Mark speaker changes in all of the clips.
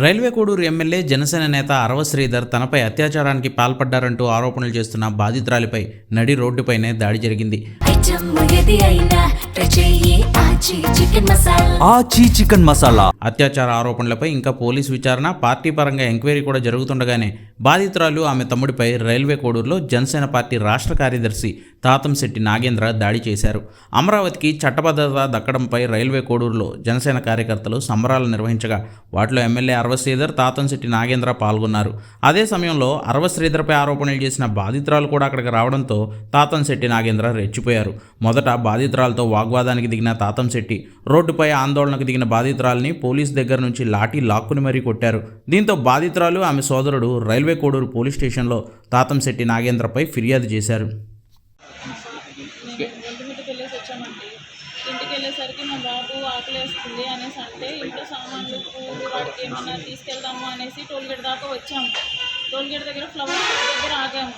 Speaker 1: Railway Koduru MLA Janasena నేత అరవ శ్రీధర్ తనపై అత్యాచారానికి పాల్పడ్డారంటూ ఆరోపణలు చేస్తున్న బాధితురాలిపై నడి రోడ్డుపైనే దాడి జరిగింది. అత్యాచార ఆరోపణలపై ఇంకా పోలీసు విచారణ, పార్టీ పరంగా ఎంక్వైరీ కూడా జరుగుతుండగానే బాధితురాలు ఆమె తమ్ముడిపై రైల్వే కోడూరులో జనసేన పార్టీ రాష్ట్ర కార్యదర్శి తాతంశెట్టి నాగేంద్ర దాడి చేశారు. అమరావతికి చట్టబద్ధత దక్కడంపై రైల్వే కోడూరులో జనసేన కార్యకర్తలు సంబరాలు నిర్వహించగా వాటిలో ఎమ్మెల్యే అరవ శ్రీధర్, తాతంశెట్టి నాగేంద్ర పాల్గొన్నారు. అదే సమయంలో అరవ శ్రీధర్పై ఆరోపణలు చేసిన బాధితురాలు కూడా అక్కడికి రావడంతో తాతంశెట్టి నాగేంద్ర రెచ్చిపోయారు. మొదట బాధితురాలతో వాగ్వాదానికి దిగిన తాతంశెట్టి రోడ్డుపై ఆందోళనకు దిగిన బాధితురాలిని పోలీసు దగ్గర నుంచి లాఠీ లాక్కుని మరీ కొట్టారు. దీంతో బాధితురాలు, ఆమె సోదరుడు రైల్వే కోడూరు పోలీస్ స్టేషన్లో తాతంశెట్టి నాగేంద్రపై ఫిర్యాదు చేశారు.
Speaker 2: ఇంటికి వెళ్ళేసరికి మా బాబు ఆకలేస్తుంది అనేసి అంటే ఇంట్లో సామాన్లు పూలు వాడికి ఏమన్నా తీసుకెళ్దాము అనేసి టోల్గేట్ దాకా వచ్చాము. టోల్గేట్ దగ్గర ఫ్లవర్ షాప్ దగ్గర ఆగాము.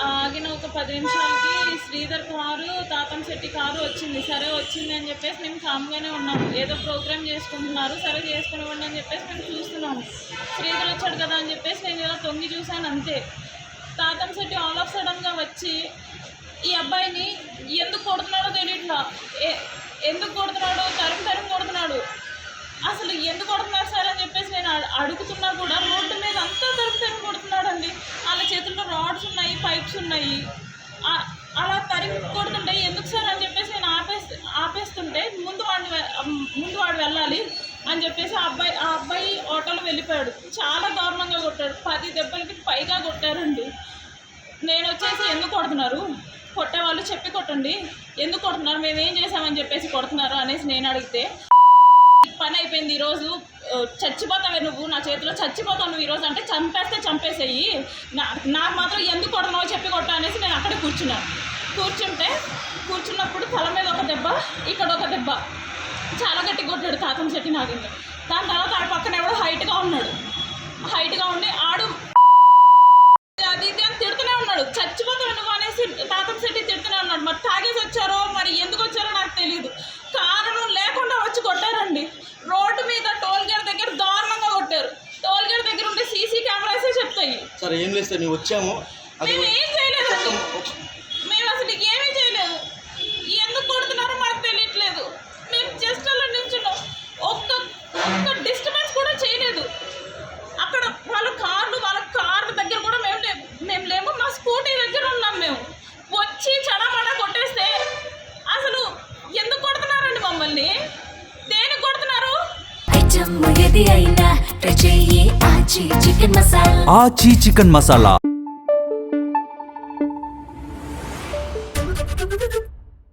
Speaker 2: ఆగిన ఒక 10 నిమిషాలకి శ్రీధర్ కారు, తాతంశెట్టి కారు వచ్చింది. సరే వచ్చింది అని చెప్పేసి మేము కామ్గానే ఉన్నాము. ఏదో ప్రోగ్రామ్ చేసుకుంటున్నారు, సరే చేసుకునివ్వండి అని చెప్పేసి మేము చూస్తున్నాము. శ్రీధర్ వచ్చాడు కదా అని చెప్పేసి నేను ఇలా తొంగి చూశాను అంతే. తాతంశెట్టి ఆల్ ఆఫ్ సడన్గా వచ్చి ఈ అబ్బాయిని ఎందుకు కొడుతున్నాడో తెలియట్లా, ఎందుకు కొడుతున్నాడు, తరుము కొడుతున్నాడు, అసలు ఎందుకు కొడుతున్నారు సార్ అని చెప్పేసి నేను అడుగుతున్నా కూడా రోడ్డు మీద అంతా తరుము కొడుతున్నాడండి. వాళ్ళ చేతుల్లో రాడ్స్ ఉన్నాయి, పైప్స్ ఉన్నాయి. అలా తరిమి కొడుతుంటే ఎందుకు సార్ అని చెప్పేసి నేను ఆపేస్తుంటే ముందు వాడు వెళ్ళాలి అని చెప్పేసి ఆ అబ్బాయి ఆటోలో వెళ్ళిపోయాడు. చాలా దారుణంగా కొట్టాడు. 10 దెబ్బలకి పైగా కొట్టారండి. నేను వచ్చేసి ఎందుకు కొడుతున్నారు, కొట్టేవాళ్ళు చెప్పి కొట్టండి, ఎందుకు కొడుతున్నారు, మేమేం చేసామని చెప్పేసి కొడుతున్నారు అనేసి నేను అడిగితే, పని అయిపోయింది ఈరోజు, చచ్చిపోతావే నువ్వు, నా చేతిలో చచ్చిపోతావు నువ్వు ఈరోజు అంటే చంపేస్తే చంపేసేయి, నాకు మాత్రం ఎందుకు కొడుతున్నావో చెప్పి కొట్ట అనేసి నేను అక్కడే కూర్చున్నప్పుడు తల మీద ఒక దెబ్బ, ఇక్కడ ఒక దెబ్బ, చాలా గట్టి కొట్టాడు తాతంశెట్టి నాగేంద్ర. దాని తర్వాత ఆడ పక్కన ఎవడో హైట్గా ఉండి ఆడు అది ఇది అని తిడుతూనే ఉన్నాడు. చచ్చిపోతావు నువ్వు అనేసి తాతంశెట్టి తిడుతూనే ఉన్నాడు. మరి తాగేసి వచ్చారో మరి ఎందుకు వచ్చారో నాకు తెలియదు. కారణం లేకుండా వచ్చి కొట్టారండి. రోడ్డు మీద టోల్గేట్ దగ్గర దారుణంగా కొట్టారు. టోల్గేట్ దగ్గర ఉంటే సీసీ కెమెరాసే చెప్తాయి.
Speaker 3: సరే ఏం లేదు సార్, మేము వచ్చాము,
Speaker 2: మేము ఏం చేయలేదండి, మేము అసలు ఏమీ చేయలేదు. ఎందుకు కొడుతున్నారో మాకు తెలియట్లేదు. మేము జస్ట్ అలా నిల్చున్నాం, ఒక్క డిస్టర్బెన్స్ కూడా చేయలేదు. అక్కడ వాళ్ళ కార్ల దగ్గర కూడా మేము లేము, మా స్కూటీ దగ్గర ఉన్నాం. మేము వచ్చి చడమడ కొట్టేస్తే అసలు ఎందుకు కొడుతున్నారండి మమ్మల్ని, దేనికి కొడుతున్నారు?
Speaker 4: ఆచి చికెన్ మసాలా